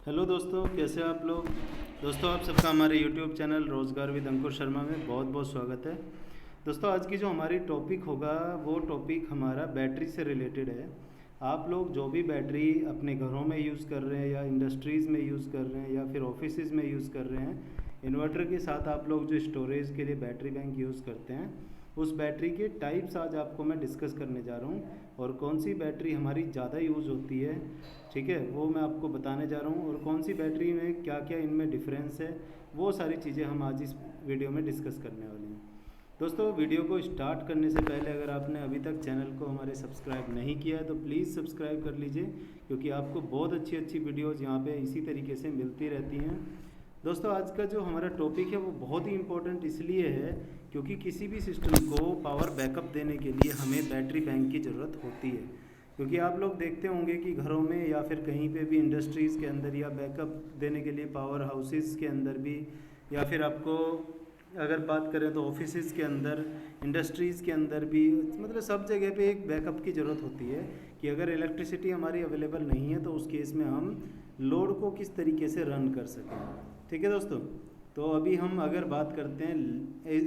Hello दोस्तों, कैसे हैं आप लोग। दोस्तों, आप सबका हमारे यूट्यूब चैनल रोज़गार विद अंकुर शर्मा में बहुत बहुत स्वागत है। दोस्तों, आज की जो हमारी टॉपिक होगा वो टॉपिक हमारा बैटरी से रिलेटेड है। आप लोग जो भी बैटरी अपने घरों में यूज़ कर रहे हैं या इंडस्ट्रीज़ में यूज़ कर रहे हैं या फिर ऑफिसेज़ में यूज़ कर रहे हैं, इन्वर्टर के साथ आप लोग जो स्टोरेज के लिए बैटरी बैंक यूज़ करते हैं, उस बैटरी के टाइप्स आज आपको मैं डिस्कस करने जा रहा हूँ और कौन सी बैटरी हमारी ज़्यादा यूज़ होती है, ठीक है, वो मैं आपको बताने जा रहा हूँ। और कौन सी बैटरी में क्या क्या इनमें डिफरेंस है, वो सारी चीज़ें हम आज इस वीडियो में डिस्कस करने वाले हैं। दोस्तों, वीडियो को स्टार्ट करने से पहले अगर आपने अभी तक चैनल को हमारे सब्सक्राइब नहीं किया है तो प्लीज़ सब्सक्राइब कर लीजिए, क्योंकि आपको बहुत अच्छी अच्छी वीडियोज़ यहाँ पे इसी तरीके से मिलती रहती हैं। दोस्तों, आज का जो हमारा टॉपिक है वो बहुत ही इम्पोर्टेंट इसलिए है क्योंकि किसी भी सिस्टम को पावर बैकअप देने के लिए हमें बैटरी बैंक की ज़रूरत होती है। क्योंकि आप लोग देखते होंगे कि घरों में या फिर कहीं पे भी इंडस्ट्रीज़ के अंदर या बैकअप देने के लिए पावर हाउसेस के अंदर भी, या फिर आपको अगर बात करें तो ऑफिसेज़ के अंदर, इंडस्ट्रीज़ के अंदर भी, मतलब सब जगह पे एक बैकअप की ज़रूरत होती है कि अगर इलेक्ट्रिसिटी हमारी अवेलेबल नहीं है तो उस केस में हम लोड को किस तरीके से रन कर सकें। ठीक है दोस्तों, तो अभी हम अगर बात करते हैं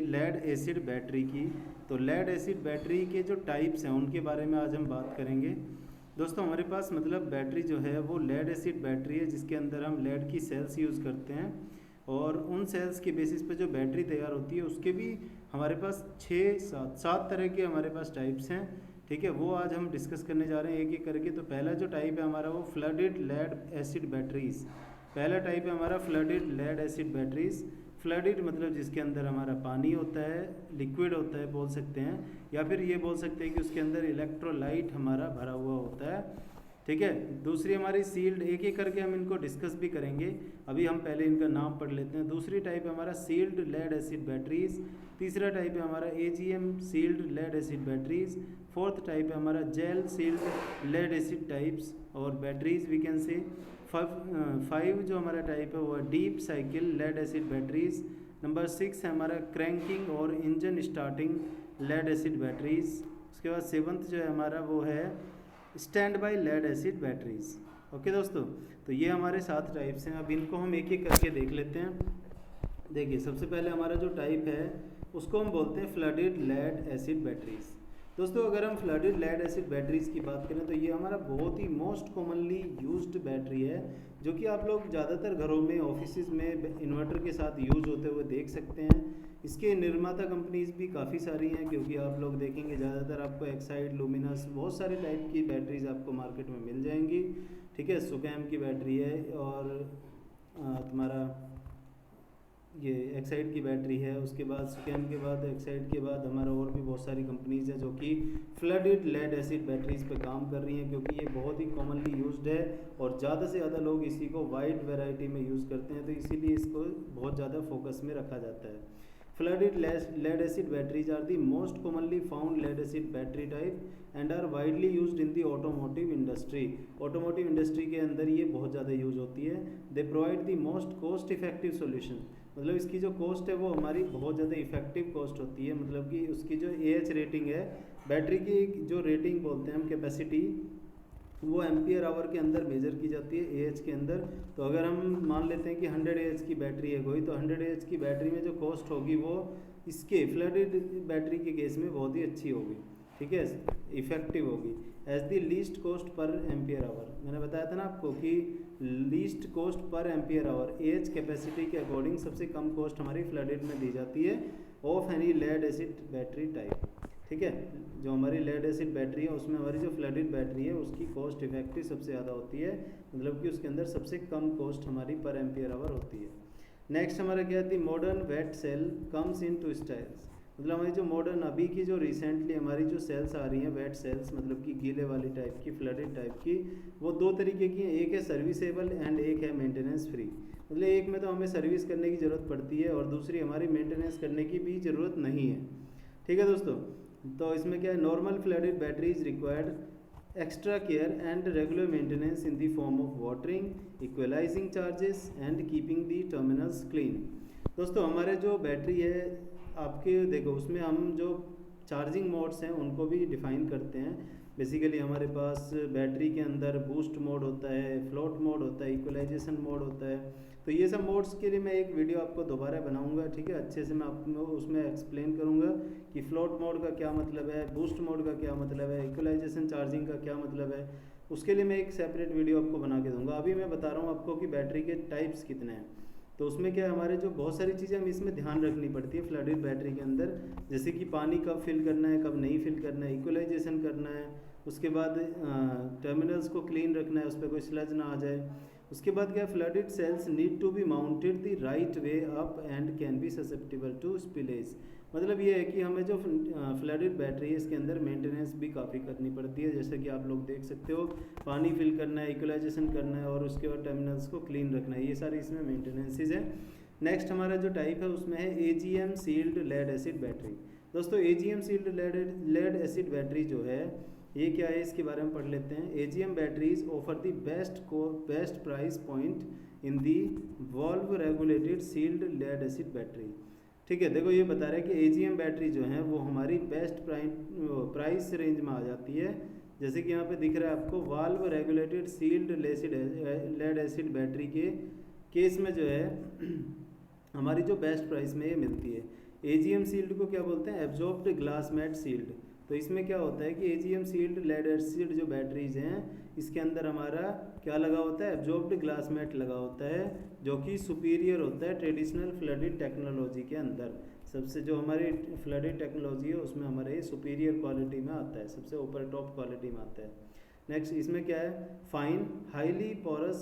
लेड एसिड बैटरी की, तो लेड एसिड बैटरी के जो टाइप्स हैं उनके बारे में आज हम बात करेंगे। दोस्तों, हमारे पास मतलब बैटरी जो है वो लेड एसिड बैटरी है, जिसके अंदर हम लेड की सेल्स यूज़ करते हैं और उन सेल्स के बेसिस पे जो बैटरी तैयार होती है उसके भी हमारे पास 6-7 तरह के हमारे पास टाइप्स हैं। ठीक है, वो आज हम डिस्कस करने जा रहे हैं एक एक करके। तो पहला जो टाइप है हमारा वो फ्लडेड लेड एसिड बैटरीज। पहला टाइप है हमारा flooded lead acid batteries. Flooded मतलब जिसके अंदर हमारा पानी होता है, लिक्विड होता है बोल सकते हैं, या फिर ये बोल सकते हैं कि उसके अंदर इलेक्ट्रोलाइट हमारा भरा हुआ होता है। ठीक है, दूसरी हमारी सील्ड, एक एक करके हम इनको डिस्कस भी करेंगे। अभी हम पहले इनका नाम पढ़ लेते हैं। दूसरी टाइप है हमारा सील्ड लेड एसिड बैटरीज। तीसरा टाइप है हमारा AGM sealed lead acid batteries. Fourth type है हमारा gel sealed lead acid types और batteries we can say. Five जो हमारा टाइप है वो है deep cycle lead acid batteries. Number 6 है हमारा क्रैंकिंग और engine starting lead acid batteries. उसके बाद 7th जो है हमारा वो है standby lead acid batteries. Okay दोस्तों, तो ये हमारे 7 टाइप्स हैं। अब इनको हम एक एक करके देख लेते हैं। देखिए, सबसे पहले हमारा जो टाइप है उसको हम बोलते हैं फ्लडेड लेड एसिड बैटरीज। दोस्तों, अगर हम फ्लडेड लेड एसिड बैटरीज की बात करें तो ये हमारा बहुत ही मोस्ट कॉमनली यूज्ड बैटरी है, जो कि आप लोग ज़्यादातर घरों में, ऑफिसेज में इन्वर्टर के साथ यूज होते हुए देख सकते हैं। इसके निर्माता कंपनीज भी काफ़ी सारी हैं, क्योंकि आप लोग देखेंगे ज़्यादातर आपको एक्साइड, लुमिनस, बहुत सारे टाइप की बैटरीज आपको मार्केट में मिल जाएंगी। ठीक है, सुकैम की बैटरी है और तुम्हारा ये एक्साइड की बैटरी है। उसके बाद सुकैम के बाद, एक्साइड के बाद हमारा और भी बहुत सारी कंपनीज हैं जो कि फ्लडेड लेड एसिड बैटरीज पे काम कर रही हैं, क्योंकि ये बहुत ही कॉमनली यूज्ड है और ज़्यादा से ज़्यादा लोग इसी को वाइड वैरायटी में यूज़ करते हैं, तो इसीलिए इसको बहुत ज़्यादा फोकस में रखा जाता है। Flooded lead acid batteries are the most commonly found lead acid battery type and are widely used in the automotive industry. Automotive industry के अंदर ये बहुत ज़्यादा यूज होती है। They provide the most cost effective solution. मतलब इसकी जो कॉस्ट है वो हमारी बहुत ज़्यादा इफेक्टिव कॉस्ट होती है। मतलब कि उसकी जो AH रेटिंग है, बैटरी की जो रेटिंग बोलते हैं हम, कैपेसिटी, वो एम्पियर आवर के अंदर मेजर की जाती है, AH के अंदर। तो अगर हम मान लेते हैं कि 100 AH की बैटरी है कोई, तो 100 AH की बैटरी में जो कॉस्ट होगी वो इसके फ्लडेड बैटरी के केस में बहुत ही अच्छी होगी। ठीक है, इफेक्टिव होगी as the least cost per ampere hour. मैंने बताया था ना आपको कि least cost per ampere hour AH capacity के अकॉर्डिंग सबसे कम कॉस्ट हमारी फ्लडेड में दी जाती है of any lead acid battery type. ठीक है, जो हमारी लेड एसिड बैटरी है उसमें हमारी जो फ्लडेड बैटरी है उसकी कॉस्ट इफेक्टिव सबसे ज़्यादा होती है, मतलब कि उसके अंदर सबसे कम कॉस्ट हमारी पर एम्पियर आवर होती है। नेक्स्ट हमारा क्या है, modern wet cell comes in two styles. मतलब हमारी जो मॉडर्न अभी की जो रिसेंटली हमारी जो सेल्स आ रही हैं, वेट सेल्स, मतलब कि गीले वाली टाइप की, फ्लडेड टाइप की, वो 2 तरीके की हैं। एक है सर्विसेबल एंड एक है मेंटेनेंस फ्री। मतलब एक में तो हमें सर्विस करने की ज़रूरत पड़ती है और दूसरी हमारी मेंटेनेंस करने की भी ज़रूरत नहीं है। ठीक है दोस्तों, तो इसमें क्या है, normal flooded batteries required extra care and regular maintenance in the form of watering, equalising charges and keeping the terminals clean. दोस्तों, हमारे जो बैटरी है आपके, देखो उसमें हम जो चार्जिंग मोड्स हैं उनको भी डिफाइन करते हैं। बेसिकली हमारे पास बैटरी के अंदर बूस्ट मोड होता है, फ्लोट मोड होता है, इक्वलाइजेशन मोड होता है। तो ये सब मोड्स के लिए मैं एक वीडियो आपको दोबारा बनाऊंगा, ठीक है। अच्छे से मैं आपको उसमें एक्सप्लेन करूंगा कि फ्लोट मोड का क्या मतलब है, बूस्ट मोड का क्या मतलब है, इक्वलाइजेशन चार्जिंग का क्या मतलब है। उसके लिए मैं एक सेपरेट वीडियो आपको बना के दूंगा। अभी मैं बता रहा हूँ आपको कि बैटरी के टाइप्स कितने हैं। तो उसमें क्या है, हमारे जो बहुत सारी चीज़ें हमें इसमें ध्यान रखनी पड़ती है फ्लडेड बैटरी के अंदर, जैसे कि पानी कब फिल करना है, कब नहीं फिल करना है, इक्वलाइजेशन करना है, उसके बाद टर्मिनल्स को क्लीन रखना है, उस पर कोई स्लज ना आ जाए। उसके बाद क्या, flooded cells need to be mounted the right way up and can be susceptible to spillage. मतलब ये है कि हमें जो फ्लडेड बैटरी है इसके अंदर मेंटेनेंस भी काफ़ी करनी पड़ती है, जैसे कि आप लोग देख सकते हो, पानी फिल करना है, इक्वलाइजेशन करना है और उसके बाद टर्मिनल्स को क्लीन रखना है, ये सारी इसमें मेंटेनेंसेज हैं। नेक्स्ट हमारा जो टाइप है उसमें है AGM sealed lead acid battery. दोस्तों AGM sealed lead acid battery जो है ये क्या है, इसके बारे में पढ़ लेते हैं। AGM batteries offer the best price point in the valve regulated sealed lead acid battery. ठीक है, देखो ये बता रहा है कि AGM बैटरी जो है वो हमारी बेस्ट प्राइस रेंज में आ जाती है। जैसे कि यहाँ पे दिख रहा है आपको, valve regulated sealed lead acid battery के केस में जो है हमारी जो बेस्ट प्राइस में ये मिलती है। AGM सील्ड को क्या बोलते हैं, एब्जॉर्ब्ड ग्लास मैट सील्ड। तो इसमें क्या होता है कि AGM सील्ड लेड एसिड जो बैटरीज हैं इसके अंदर हमारा क्या लगा होता है, एब्जॉर्ब्ड ग्लास मैट लगा होता है, जो कि सुपीरियर होता है ट्रेडिशनल फ्लडेड टेक्नोलॉजी के अंदर। सबसे जो हमारी फ्लडेड टेक्नोलॉजी है उसमें हमारे ये सुपीरियर क्वालिटी में आता है, सबसे ऊपर टॉप क्वालिटी में आता है। नेक्स्ट इसमें क्या है, fine highly porous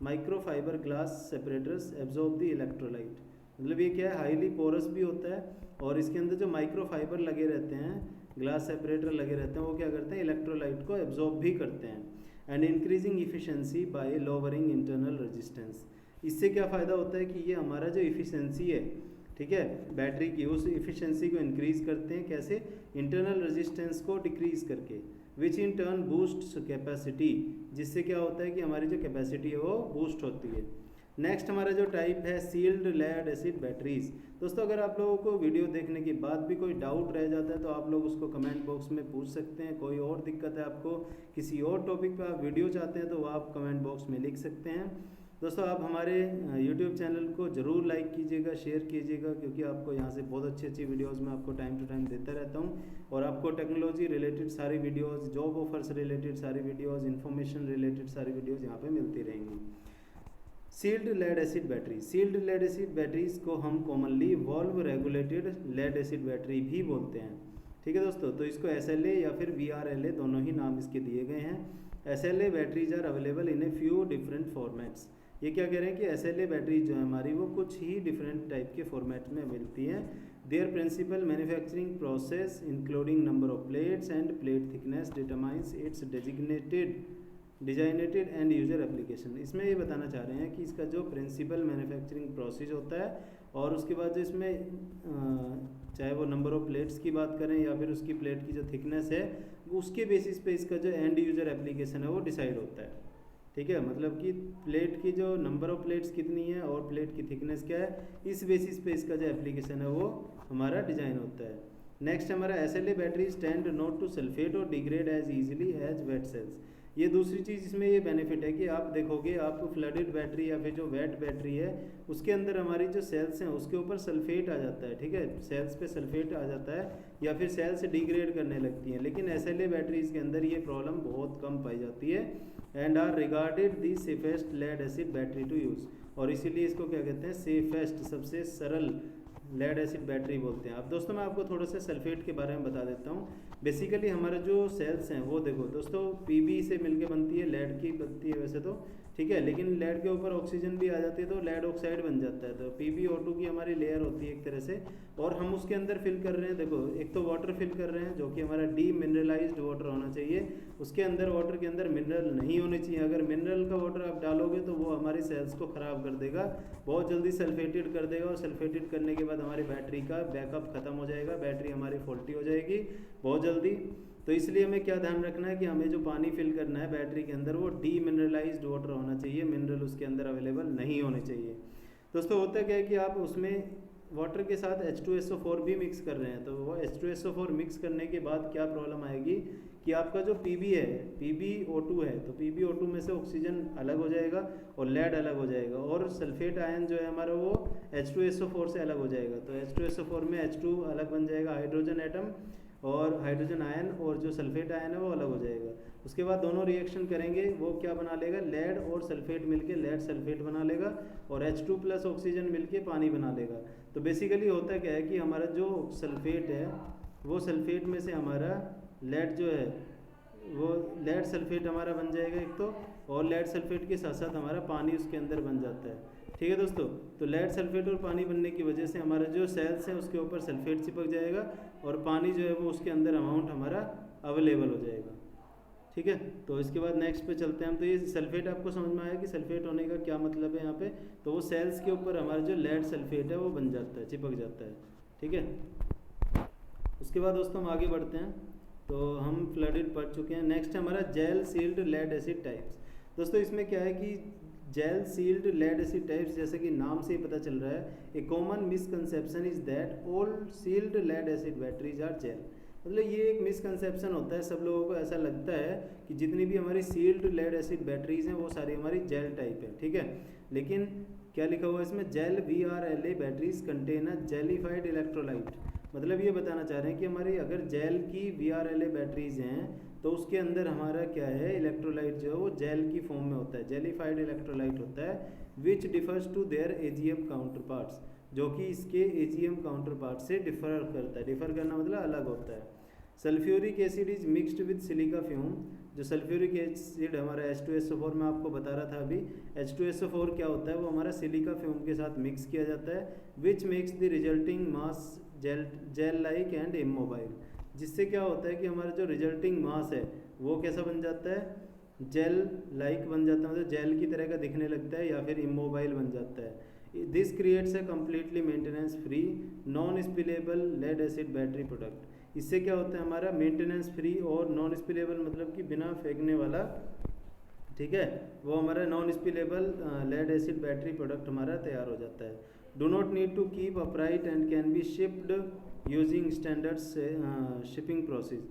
microfibre glass separators absorb the electrolyte. मतलब ये क्या है, हाईली पोरस भी होता है और इसके अंदर जो माइक्रोफाइबर लगे रहते हैं, ग्लास सेपरेटर लगे रहते हैं, वो क्या करते हैं, इलेक्ट्रोलाइट को एब्जॉर्ब भी करते हैं। And increasing efficiency bye lowering internal resistance. इससे क्या फ़ायदा होता है कि ये हमारा जो इफिशिएंसी है, ठीक है, बैटरी की, उस इफिशिएंसी को इंक्रीज़ करते हैं। कैसे, इंटरनल रेजिस्टेंस को डिक्रीज़ करके, विच इन टर्न बूस्ट कैपेसिटी, जिससे क्या होता है कि हमारी जो कैपेसिटी है वो बूस्ट होती है। नेक्स्ट हमारा जो टाइप है सील्ड लेड एसिड बैटरीज। दोस्तों अगर आप लोगों को वीडियो देखने के बाद भी कोई डाउट रह जाता है तो आप लोग उसको कमेंट बॉक्स में पूछ सकते हैं। कोई और दिक्कत है आपको, किसी और टॉपिक पर आप वीडियो चाहते हैं तो वो आप कमेंट बॉक्स में लिख सकते हैं। दोस्तों आप हमारे YouTube चैनल को ज़रूर लाइक कीजिएगा, शेयर कीजिएगा, क्योंकि आपको यहाँ से बहुत अच्छी अच्छी वीडियोस मैं आपको टाइम टू टाइम देता रहता हूँ और आपको टेक्नोलॉजी रिलेटेड सारी वीडियोस, जॉब ऑफर्स रिलेटेड सारी वीडियोस, इन्फॉर्मेशन रिलेटेड सारी वीडियोस यहाँ पे मिलती रहेंगी। Sealed lead acid battery, sealed lead acid batteries को हम commonly valve regulated lead acid battery भी बोलते हैं। ठीक है दोस्तों, तो इसको SLA या फिर VRLA दोनों ही नाम इसके दिए गए हैं। SLA batteries are available in a few different formats. ये क्या कह रहे हैं कि SLA बैटरीज जो है हमारी वो कुछ ही डिफरेंट टाइप के फॉर्मेट में मिलती हैं। Their principal manufacturing process including number of plates and plate thickness determines its designated end user application. इसमें ये बताना चाह रहे हैं कि इसका जो प्रिंसिपल मैन्युफैक्चरिंग प्रोसेस होता है और उसके बाद जो इसमें चाहे वो नंबर ऑफ प्लेट्स की बात करें या फिर उसकी प्लेट की जो थिकनेस है, उसके बेसिस पे इसका जो एंड यूजर एप्लीकेशन है वो डिसाइड होता है। ठीक है, मतलब कि प्लेट की जो नंबर ऑफ प्लेट्स कितनी है और प्लेट की थिकनेस क्या है, इस बेसिस पे इसका जो एप्लीकेशन है वो हमारा डिज़ाइन होता है। नेक्स्ट हमारा SLA batteries tend not to sulphate और degrade as easily as wet cells. ये दूसरी चीज़ इसमें ये बेनिफिट है कि आप देखोगे, आप फ्लडेड बैटरी या फिर जो वेट बैटरी है उसके अंदर हमारी जो सेल्स हैं उसके ऊपर सल्फेट आ जाता है। ठीक है, सेल्स पे सल्फेट आ जाता है या फिर सेल्स डिग्रेड करने लगती हैं, लेकिन SLA बैटरीज के अंदर ये प्रॉब्लम बहुत कम पाई जाती है। And are regarded the safest lead acid battery to use, और इसीलिए इसको क्या कहते हैं, सेफेस्ट, सबसे सरल लेड एसिड बैटरी बोलते हैं। अब दोस्तों मैं आपको थोड़ा सा सल्फेट के बारे में बता देता हूँ। बेसिकली हमारे जो सेल्स हैं वो देखो दोस्तों PB से मिलके बनती है, लेड की बनती है वैसे तो, ठीक है, लेकिन लेड के ऊपर ऑक्सीजन भी आ जाती है तो लेड ऑक्साइड बन जाता है। तो PbO2 की हमारी लेयर होती है एक तरह से, और हम उसके अंदर फिल कर रहे हैं, देखो एक तो वाटर फिल कर रहे हैं जो कि हमारा डीमिनरलाइज्ड वाटर होना चाहिए, उसके अंदर वाटर के अंदर मिनरल नहीं होने चाहिए। अगर मिनरल का वाटर आप डालोगे तो वो हमारी सेल्स को ख़राब कर देगा, बहुत जल्दी सल्फेटेड कर देगा, और सल्फेटेड करने के बाद हमारी बैटरी का बैकअप ख़त्म हो जाएगा, बैटरी हमारी फॉल्टी हो जाएगी बहुत जल्दी। तो इसलिए हमें क्या ध्यान रखना है कि हमें जो पानी फिल करना है बैटरी के अंदर वो डीमिनरलाइज्ड वाटर होना चाहिए, मिनरल उसके अंदर अवेलेबल नहीं होने चाहिए। दोस्तों होता क्या है कि आप उसमें वाटर के साथ H2SO4 भी मिक्स कर रहे हैं, तो वो H2SO4 मिक्स करने के बाद क्या प्रॉब्लम आएगी कि आपका जो पीबी है, PbO2 है, तो PbO2 में से ऑक्सीजन अलग हो जाएगा और लेड अलग हो जाएगा, और सल्फेट आयन जो है हमारा वो H2SO4 से अलग हो जाएगा। तो H2SO4 में H2 अलग बन जाएगा हाइड्रोजन एटम और हाइड्रोजन आयन, और जो सल्फेट आयन है वो अलग हो जाएगा। उसके बाद दोनों रिएक्शन करेंगे, वो क्या बना लेगा, लेड और सल्फेट मिलके लेड सल्फेट बना लेगा, और H2 प्लस ऑक्सीजन मिलके पानी बना लेगा। तो बेसिकली होता क्या है कि हमारा जो सल्फेट है वो सल्फेट में से हमारा लेड जो है वो लेड सल्फेट हमारा बन जाएगा एक तो, और लेड सल्फेट के साथ साथ हमारा पानी उसके अंदर बन जाता है। ठीक है दोस्तों, तो लेड सल्फेट और पानी बनने की वजह से हमारा जो सेल्स है उसके ऊपर सल्फेट चिपक जाएगा, और पानी जो है वो उसके अंदर अमाउंट हमारा अवेलेबल हो जाएगा। ठीक है, तो इसके बाद नेक्स्ट पे चलते हैं हम। तो ये सल्फेट आपको समझ में आया कि सल्फेट होने का क्या मतलब है यहाँ पे, तो वो सेल्स के ऊपर हमारा जो लेड सल्फेट है वो बन जाता है, चिपक जाता है। ठीक है, उसके बाद दोस्तों हम आगे बढ़ते हैं। तो हम फ्लडेड पढ़ चुके हैं। नेक्स्ट है हमारा gel sealed lead acid types. दोस्तों इसमें क्या है कि gel sealed lead acid types, जैसे कि नाम से ही पता चल रहा है, a common misconception is that all sealed lead acid batteries are gel. मतलब ये एक मिसकंसेप्शन होता है, सब लोगों को ऐसा लगता है कि जितनी भी हमारी सील्ड लेड एसिड बैटरीज हैं वो सारी हमारी जेल टाइप है। ठीक है, लेकिन क्या लिखा हुआ है इसमें, gel VRLA batteries contain a gelified electrolyte. मतलब ये बताना चाह रहे हैं कि हमारी अगर जेल की VRLA बैटरीज हैं तो उसके अंदर हमारा क्या है, इलेक्ट्रोलाइट जो है वो जेल की फॉर्म में होता है, जेलिफाइड इलेक्ट्रोलाइट होता है, which differs to their AgM counterparts, जो कि इसके AgM काउंटर पार्ट से डिफर करता है। डिफर करना मतलब अलग होता है। Sulphuric acid is mixed with silica fume. जो सल्फ्यूरिक एसिड हमारा H2SO4 में आपको बता रहा था अभी, H2SO4 क्या होता है, वो हमारा सिलिका फ्यूम के साथ मिक्स किया जाता है, which makes the resulting mass gel like and immobile. जिससे क्या होता है कि हमारा जो रिजल्टिंग मास है वो कैसा बन जाता है, जेल लाइक बन जाता है, मतलब जेल की तरह का दिखने लगता है, या फिर इमोबाइल बन जाता है। This creates a completely maintenance free non spillable lead acid battery product. इससे क्या होता है, हमारा मेंटेनेंस फ्री और नॉन स्पिलेबल मतलब कि बिना फेंकने वाला, ठीक है, वो हमारा non spillable lead acid battery product हमारा तैयार हो जाता है। Do not need to keep upright and can be shipped using standard shipping process.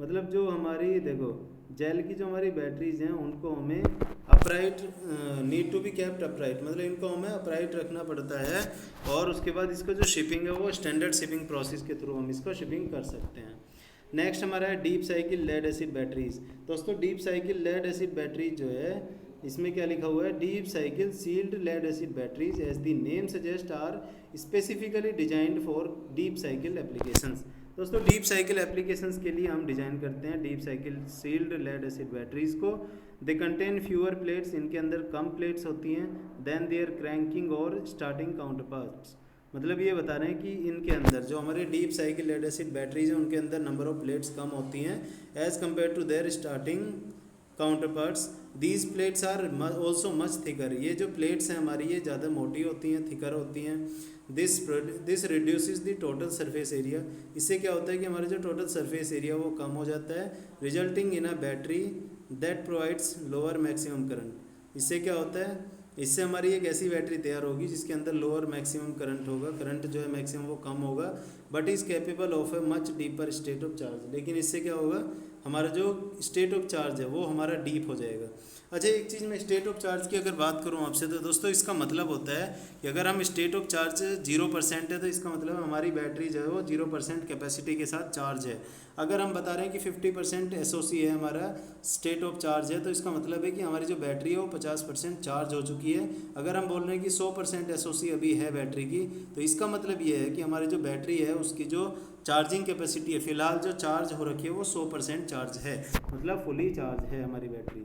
मतलब जो हमारी देखो जेल की जो हमारी बैटरीज हैं उनको हमें upright, need to be kept upright, मतलब इनको हमें अपराइट रखना पड़ता है, और उसके बाद इसका जो शिपिंग है वो स्टैंडर्ड शिपिंग प्रोसेस के थ्रू हम इसको शिपिंग कर सकते हैं। नेक्स्ट हमारा है deep cycle lead acid batteries. दोस्तों deep cycle lead acid batteries जो है, इसमें क्या लिखा हुआ है, deep cycle sealed lead acid batteries as the name suggest are specifically designed for deep cycle applications. दोस्तों डीप साइकिल एप्लीकेशंस के लिए हम डिज़ाइन करते हैं deep cycle sealed lead acid batteries को। दे कंटेन फ्यूअर प्लेट्स, इनके अंदर कम plates होती हैं, देन देयर क्रैंकिंग और स्टार्टिंग काउंटर पार्ट्स। मतलब ये बता रहे हैं कि इनके अंदर जो हमारे deep cycle lead acid batteries हैं उनके अंदर नंबर ऑफ प्लेट्स कम होती हैं as compare to their starting counterparts. These plates are also much thicker. ये जो प्लेट्स हैं हमारी ये ज़्यादा मोटी होती हैं, थिकर होती हैं। This reduces the total surface area. इससे क्या होता है कि हमारा जो टोटल सरफेस एरिया वो कम हो जाता है, resulting in a battery that provides lower maximum current. इससे क्या होता है, इससे हमारी एक ऐसी बैटरी तैयार होगी जिसके अंदर लोअर मैक्सिमम करंट होगा, करंट जो है मैक्सिमम वो कम होगा, but is capable of a much deeper state of charge. लेकिन इससे क्या होगा, हमारा जो स्टेट ऑफ चार्ज है वो हमारा डीप हो जाएगा। अच्छा एक चीज़ मैं स्टेट ऑफ चार्ज की अगर बात करूं आपसे, तो दोस्तों इसका मतलब होता है कि अगर हम स्टेट ऑफ चार्ज 0% है तो इसका मतलब हमारी बैटरी जो है वो 0% कैपेसिटी के साथ चार्ज है। अगर हम बता रहे हैं कि 50% SOC है हमारा स्टेट ऑफ चार्ज है, तो इसका मतलब है कि हमारी जो बैटरी है वो 50% चार्ज हो चुकी है। अगर हम बोल रहे हैं कि 100% SOC अभी है बैटरी की, तो इसका मतलब ये है कि हमारी जो बैटरी है उसकी जो चार्जिंग कैपेसिटी है, फिलहाल जो चार्ज हो रखी है वो 100% चार्ज है, मतलब फुली चार्ज है हमारी बैटरी।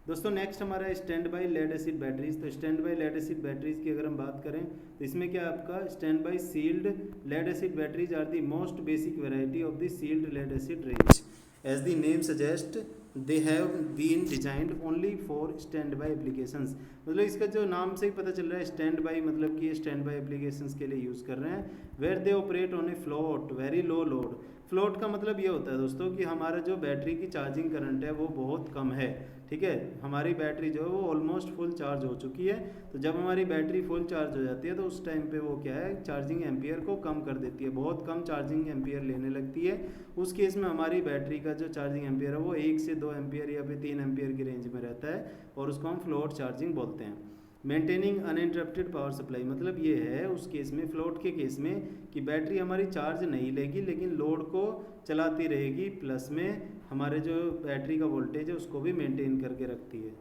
दोस्तों नेक्स्ट हमारा standby lead acid batteries. तो standby lead acid batteries की अगर हम बात करें तो इसमें क्या आपका standby sealed lead acid batteries are the most basic variety of the sealed lead acid range. As the name suggest they have been designed only for standby applications. मतलब इसका जो नाम से ही पता चल रहा है स्टैंड बाई, मतलब कि स्टैंड बाई एप्लीकेशंस के लिए यूज़ कर रहे हैं। Where they operate on a float very low load. Float का मतलब ये होता है दोस्तों कि हमारा जो बैटरी की चार्जिंग करंट है वो बहुत कम है, ठीक है। हमारी बैटरी जो है वो ऑलमोस्ट फुल चार्ज हो चुकी है। तो जब हमारी बैटरी फुल चार्ज हो जाती है तो उस टाइम पे वो क्या है, चार्जिंग एम्पियर को कम कर देती है, बहुत कम चार्जिंग एम्पियर लेने लगती है। उस केस में हमारी बैटरी का जो चार्जिंग एम्पियर है वो 1 से 2 एम्पियर या फिर 3 एम्पियर की रेंज में रहता है, और उसको हम फ्लोट चार्जिंग बोलते हैं। मेंटेनिंग अनइंटरप्टेड पावर सप्लाई मतलब ये है उस केस में, फ्लोट के केस में, कि बैटरी हमारी चार्ज नहीं लेगी लेकिन लोड को चलाती रहेगी, प्लस में हमारे जो बैटरी का वोल्टेज है उसको भी मेंटेन करके रखती है।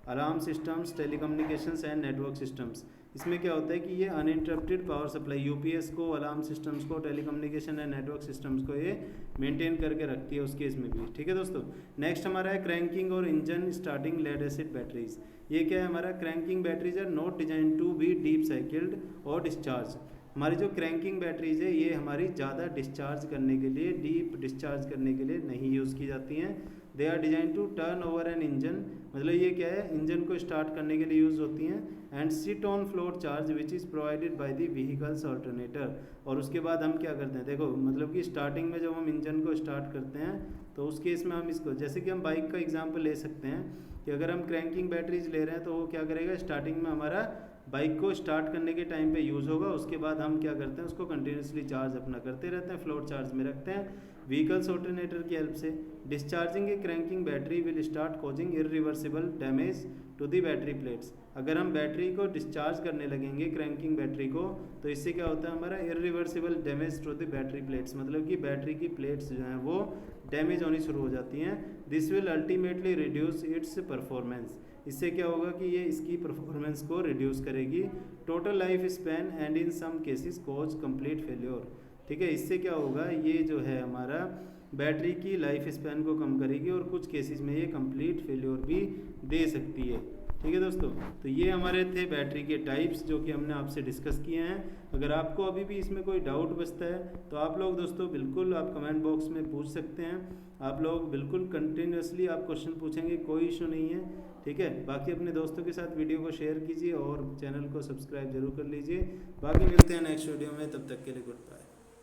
Alarm systems, telecommunications and network systems, इसमें क्या होता है कि ये अनइंटरप्टेड पावर सप्लाई यूपीएस को, अलार्म सिस्टम्स को, टेलीकम्युनिकेशन एंड नेटवर्क सिस्टम्स को ये मेंटेन करके रखती है उस केस में भी, ठीक है दोस्तों। नेक्स्ट हमारा है क्रैंकिंग और engine starting lead acid batteries. ये क्या है हमारा, cranking batteries are not design to be deep cycled और डिस्चार्ज। हमारी जो क्रैंकिंग बैटरीज है ये हमारी ज़्यादा डिस्चार्ज करने के लिए, डीप डिस्चार्ज करने के लिए नहीं यूज़ की जाती हैं। They are design to turn over an engine, मतलब ये क्या है, इंजन को स्टार्ट करने के लिए यूज़ होती हैं। And sit on float charge which is provided by the vehicles alternator. और उसके बाद हम क्या करते हैं, देखो मतलब कि स्टार्टिंग में जब हम इंजन को स्टार्ट करते हैं तो उस केस में हम इसको, जैसे कि हम बाइक का एग्जाम्पल ले सकते हैं कि अगर हम क्रैंकिंग बैटरीज ले रहे हैं तो वो क्या करेगा, स्टार्टिंग में हमारा बाइक को स्टार्ट करने के टाइम पे यूज़ होगा, उसके बाद हम क्या करते हैं उसको कंटिन्यूसली चार्ज अपना करते रहते हैं, फ्लोट चार्ज में रखते हैं व्हीकल्स ऑल्टरनेटर की हेल्प से। Discharging a cranking battery will start causing irreversible damage to the battery plates. अगर हम बैटरी को डिस्चार्ज करने लगेंगे क्रैंकिंग बैटरी को, तो इससे क्या होता है हमारा irreversible damage to the battery plates, मतलब कि बैटरी की प्लेट्स जो हैं वो डैमेज होनी शुरू हो जाती हैं। This will ultimately reduce it's performance, इससे क्या होगा कि ये इसकी परफॉर्मेंस को रिड्यूस करेगी। Total life span and in some cases cause complete failure, ठीक है। इससे क्या होगा, ये जो है हमारा बैटरी की लाइफ स्पैन को कम करेगी और कुछ केसेस में ये कंप्लीट फेल्योर भी दे सकती है, ठीक है दोस्तों। तो ये हमारे थे बैटरी के टाइप्स जो कि हमने आपसे डिस्कस किए हैं। अगर आपको अभी भी इसमें कोई डाउट बचता है तो आप लोग दोस्तों बिल्कुल आप कमेंट बॉक्स में पूछ सकते हैं। आप लोग बिल्कुल कंटिन्यूसली आप क्वेश्चन पूछेंगे, कोई इशू नहीं है, ठीक है। बाकी अपने दोस्तों के साथ वीडियो को शेयर कीजिए और चैनल को सब्सक्राइब जरूर कर लीजिए। बाकी मिलते हैं नेक्स्ट वीडियो में, तब तक के लिए गुड बाय।